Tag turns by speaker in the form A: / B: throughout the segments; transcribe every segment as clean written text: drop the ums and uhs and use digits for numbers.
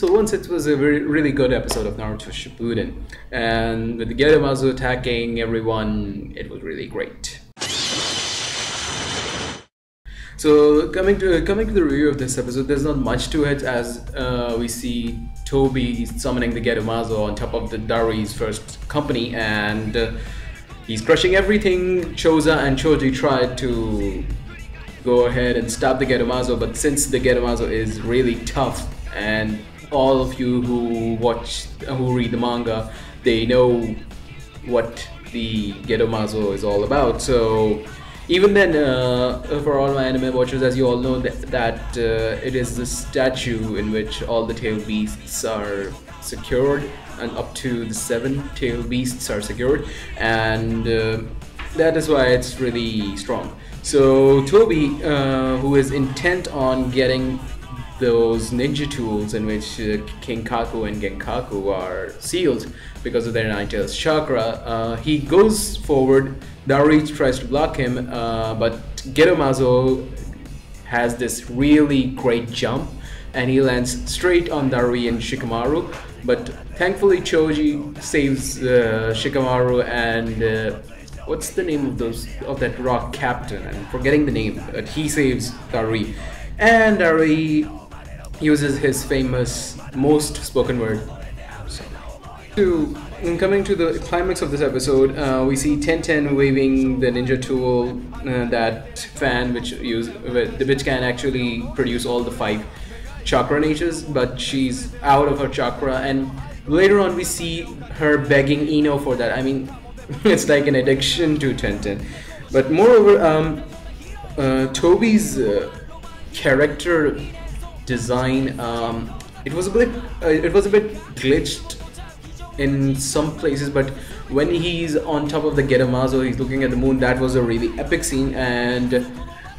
A: once it was a really good episode of Naruto Shippuden, and with the Gerumazu attacking everyone, it was really great. So coming to the review of this episode, there's not much to it, as we see Toby summoning the Gerumazu on top of the Dari's first company, and he's crushing everything. Choza and Choji tried to go ahead and stop the Gerumazu, but since the Gerumazu is really tough, and all of you who read the manga, they know what the Gerumazu is all about. So even then, for all my anime watchers, as you all know, that it is the statue in which all the tail beasts are secured, and up to the 7 tail beasts are secured, and that is why it's really strong. So Toby, who is intent on getting those ninja tools in which King Kaku and Genkaku are sealed because of their 9 tails chakra, he goes forward. Dari tries to block him, but Gerumazu has this really great jump, and he lands straight on Dari and Shikamaru. But thankfully Choji saves Shikamaru, and what's the name of that rock captain? I'm forgetting the name, but he saves Dari, and Dari uses his famous most spoken word. Coming to the climax of this episode, we see Tenten waving the ninja tool, that fan which can actually produce all the 5 chakra natures, but she's out of her chakra, and later on we see her begging Ino for that. I mean, it's like an addiction to Tenten. But moreover, Toby's character design, it was a bit glitched in some places, but when he's on top of the Gerumazu, he's looking at the moon. That was a really epic scene, and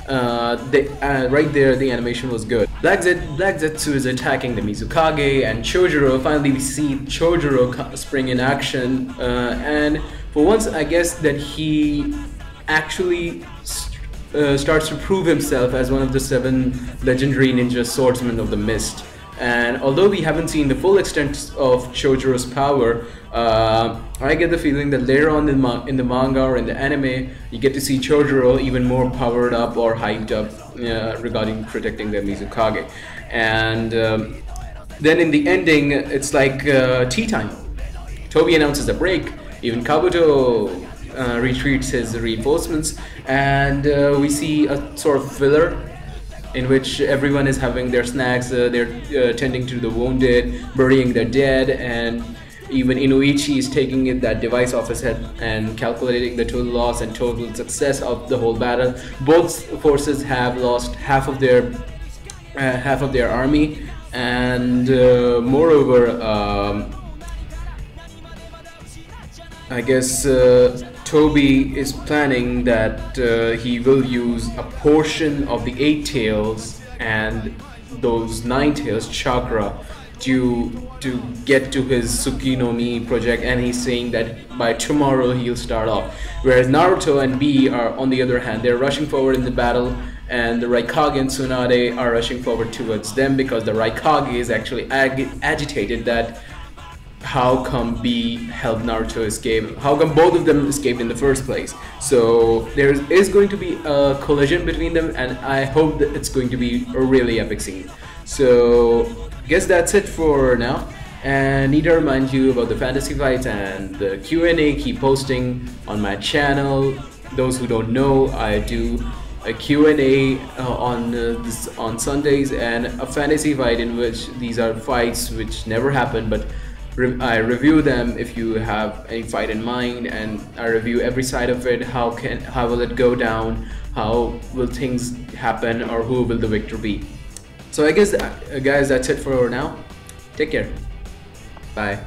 A: right there the animation was good. Black Zetsu is attacking the Mizukage and Chojuro. Finally we see Chojuro spring in action, and for once I guess that he actually starts to prove himself as one of the 7 legendary ninja swordsmen of the mist. And although we haven't seen the full extent of Chojuro's power, I get the feeling that later on in the manga or in the anime, you get to see Chojuro even more powered up or hyped up regarding protecting the Mizukage. And then in the ending, it's like tea time. Toby announces a break. Even Kabuto retreats his reinforcements, and we see a sort of filler in which everyone is having their snacks, they're tending to the wounded, burying their dead, and even Inuichi is taking that device off his head and calculating the total loss and total success of the whole battle. Both forces have lost half of their army, and moreover, I guess Toby is planning that he will use a portion of the 8 tails and those 9 tails chakra to get to his Tsukinomi project, and he's saying that by tomorrow he'll start off. Whereas Naruto and B are, on the other hand, they're rushing forward in the battle, and the Raikage and Tsunade are rushing forward towards them because the Raikage is actually agitated that how come B helped Naruto escape? How come both of them escaped in the first place? So there is going to be a collision between them, and I hope that it's going to be a really epic scene. So I guess that's it for now, and need to remind you about the fantasy fights and the Q&A. Keep posting on my channel. Those who don't know, I do a Q&A on Sundays, and a fantasy fight in which these are fights which never happen, but I review them if you have any fight in mind, and I review every side of it. How will it go down? How will things happen, or who will the victor be? So I guess guys, that's it for now. Take care. Bye.